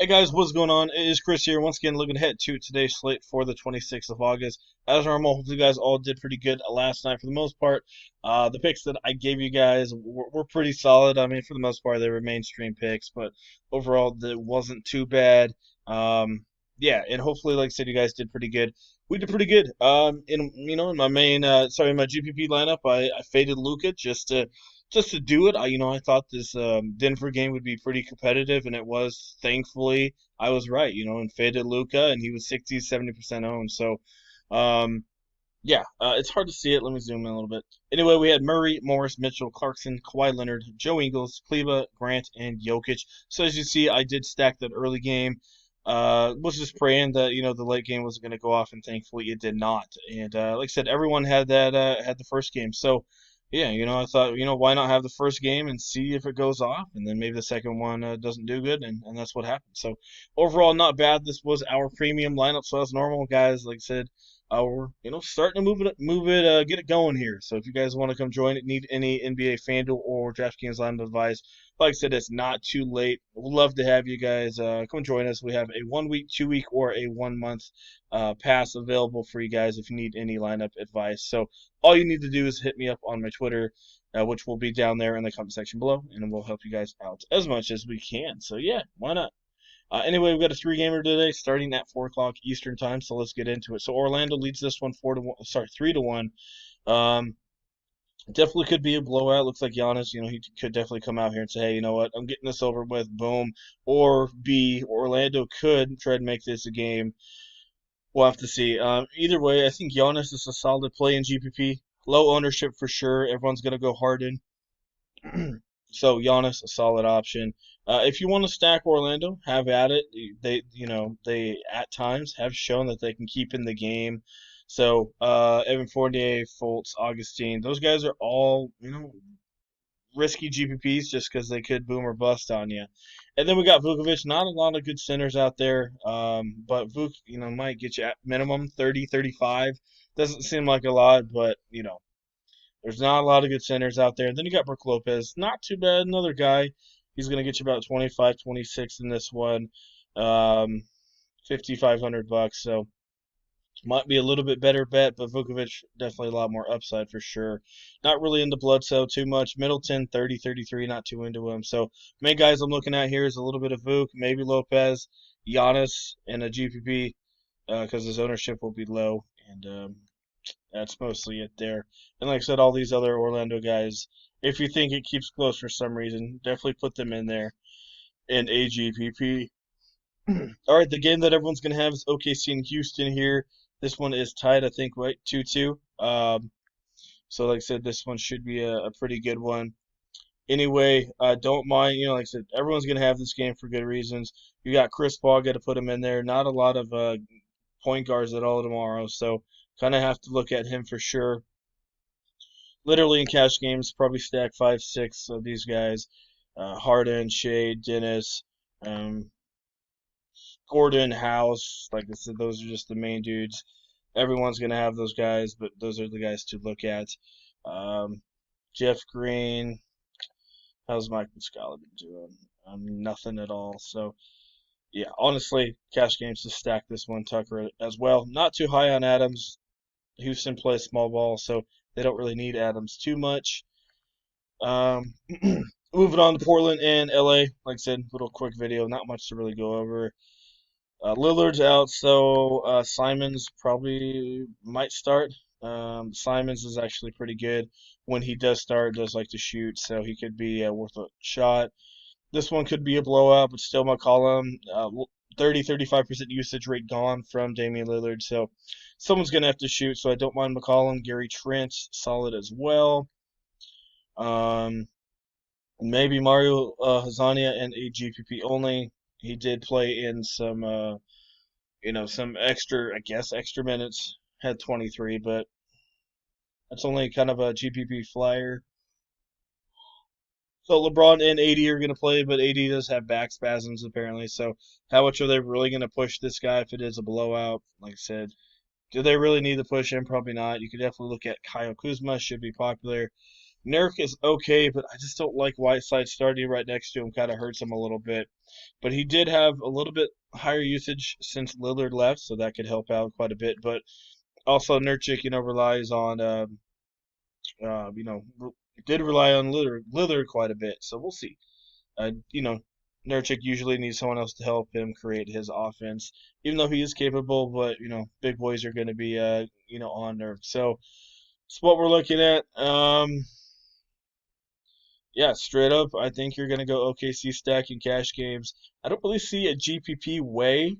Hey guys, what's going on? It is Chris here. Once again, looking ahead to today's slate for the 26th of August. As normal, hopefully you guys all did pretty good last night for the most part. The picks that I gave you guys were pretty solid. I mean, for the most part, they were mainstream picks, but overall, it wasn't too bad. Yeah, and hopefully, like I said, you guys did pretty good. We did pretty good. In my my GPP lineup, I faded Luka just to do it. I thought this Denver game would be pretty competitive, and it was. Thankfully, I was right. And faded Luca, and he was 60, 70% owned. So, um, yeah, it's hard to see it. Let me zoom in a little bit. Anyway, we had Murray, Morris, Mitchell, Clarkson, Kawhi Leonard, Joe Ingles, Kleba, Grant, and Jokic. So as you see, I did stack that early game. Was just praying that the late game was going to go off, and thankfully it did not. And like I said, everyone had the first game. So yeah, I thought why not have the first game and see if it goes off, and then maybe the second one doesn't do good, and that's what happened. So overall, not bad. This was our premium lineup, so as normal, guys. Like I said. We're starting to get it going here. So if you guys want to come join it, need any NBA FanDuel or DraftKings line advice, like I said, it's not too late. We'd love to have you guys come join us. We have a 1 week, 2 week, or a 1 month pass available for you guys if you need any lineup advice. So all you need to do is hit me up on my Twitter, which will be down there in the comment section below, and we'll help you guys out as much as we can. So yeah, why not? Anyway, we've got a three-gamer today, starting at 4 o'clock Eastern time. So let's get into it. So Orlando leads this one 4-1. Sorry, 3-1. Um, Definitely could be a blowout. Looks like Giannis, he could definitely come out here and say, hey, you know what, I'm getting this over with. Boom. Or B, Orlando could try to make this a game. We'll have to see. Either way, I think Giannis is a solid play in GPP. Low ownership for sure. Everyone's gonna go Harden. So Giannis, a solid option. If you want to stack Orlando, have at it. They at times have shown that they can keep in the game. So Evan Fournier, Fultz, Augustine, those guys are all risky GPPs just because they could boom or bust on you. And then we got Vukovic. Not a lot of good centers out there, but Vuk, might get you at minimum 30, 35. Doesn't seem like a lot, but there's not a lot of good centers out there. And then you got Brook Lopez. Not too bad. Another guy. He's going to get you about 25, 26 in this one. 5,500 bucks. So might be a little bit better bet, but Vukovic definitely a lot more upside for sure. Not really into Bledsoe too much. Middleton 30, 33, not too into him. So main guys I'm looking at here is a little bit of Vuk, maybe Lopez, Giannis, and a GPP because his ownership will be low. And that's mostly it there. And like I said, all these other Orlando guys, if you think it keeps close for some reason, definitely put them in there in AGPP. All right, the game that everyone's going to have is OKC and Houston here. This one is tied, I think, right? 2-2. So like I said, this one should be a pretty good one. Anyway, don't mind, like I said, everyone's going to have this game for good reasons. You got Chris Paul, got to put him in there. Not a lot of point guards at all tomorrow, so kind of have to look at him for sure. Literally in cash games, probably stack 5, 6 of these guys. Harden, Shea, Dennis, um, Gordon, House. Like I said, those are just the main dudes. Everyone's going to have those guys, but those are the guys to look at. Um, Jeff Green. How's Mike Muscala been doing? Nothing at all. So, yeah, honestly, cash games to stack this one. Tucker as well. Not too high on Adams. Houston plays small ball, so they don't really need Adams too much. Um, Moving on to Portland and LA. Like I said, little quick video, not much to really go over. Lillard's out, so Simons probably might start. Simons is actually pretty good when he does start. Does like to shoot, so he could be worth a shot. This one could be a blowout, but still McCollum, 35% usage rate gone from Damian Lillard. So someone's going to have to shoot, so I don't mind McCollum. Gary Trent, solid as well. Maybe Mario Hazania and a GPP only. He did play in some extra, I guess, extra minutes. Had 23, but that's only kind of a GPP flyer. So LeBron and AD are going to play, but AD does have back spasms apparently. So how much are they really going to push this guy if it is a blowout? Like I said, do they really need to push him? Probably not. You could definitely look at Kyle Kuzma, should be popular. Nurk is okay, but I just don't like Whiteside starting right next to him. Kind of hurts him a little bit. But he did have a little bit higher usage since Lillard left, so that could help out quite a bit. But also, Nurkic, relies on, uh, you know, did rely on Lillard quite a bit. So we'll see. Uh, you know, Nurkic usually needs someone else to help him create his offense, even though he is capable. But big boys are going to be, on Nurk. So it's what we're looking at. Yeah, straight up, I think you're going to go OKC stack in cash games. I don't really see a GPP way.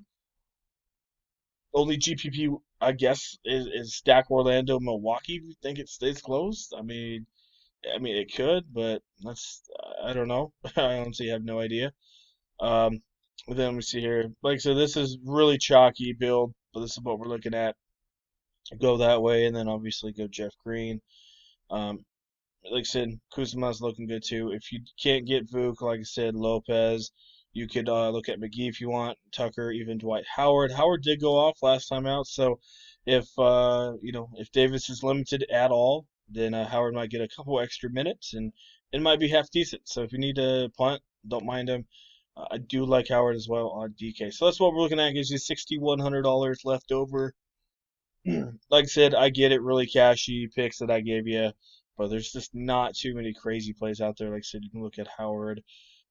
Only GPP, I guess, is stack Orlando, Milwaukee. You think it stays closed? I mean, it could, but I don't know. I honestly have no idea. Um, but then we see here, like I said, this is really chalky build, but this is what we're looking at. Go that way, and then obviously go Jeff Green. Um, like I said, Kuzma's looking good too. If you can't get Vuk, like I said, Lopez, you could look at McGee if you want, Tucker, even Dwight Howard. Howard did go off last time out, so if Davis is limited at all, then Howard might get a couple extra minutes and it might be half decent. So if you need to punt, don't mind him. I do like Howard as well on DK. So that's what we're looking at. Gives you $6,100 left over. Like I said, I get it, really cashy picks that I gave you, but there's just not too many crazy plays out there. Like I said, you can look at Howard,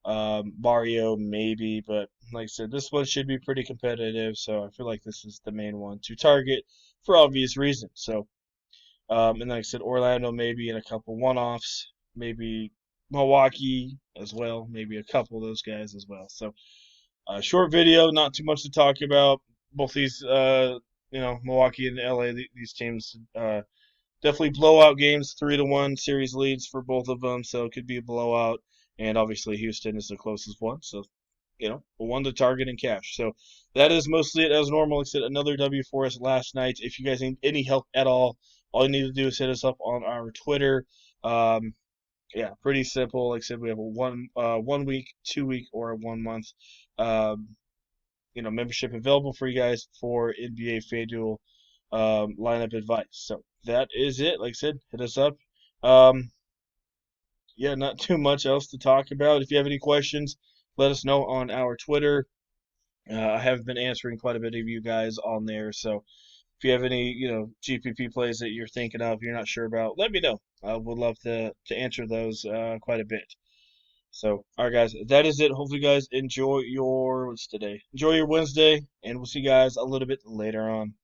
Mario maybe, but like I said, this one should be pretty competitive. So I feel like this is the main one to target for obvious reasons. So, and like I said, Orlando maybe in a couple one-offs, maybe Milwaukee as well, maybe a couple of those guys as well. So short video, not too much to talk about. Both these, Milwaukee and LA, these teams definitely blowout games, 3-1 series leads for both of them, so it could be a blowout. And obviously, Houston is the closest one, so one to target and cash. So that is mostly it as normal. Like I said, another W for us last night. If you guys need any help at all you need to do is hit us up on our Twitter. Um, yeah, pretty simple. Like I said, we have a 1 week, 2 week, or a 1 month um, membership available for you guys for NBA FanDuel lineup advice. So that is it. Like I said, hit us up. Um, yeah, not too much else to talk about. If you have any questions, let us know on our Twitter. I have been answering quite a bit of you guys on there. So if you have any, GPP plays that you're thinking of, you're not sure about, let me know. I would love to answer those quite a bit. So, all right, guys, that is it. Hopefully, you guys enjoy your what's today? Enjoy your Wednesday, and we'll see you guys a little bit later on.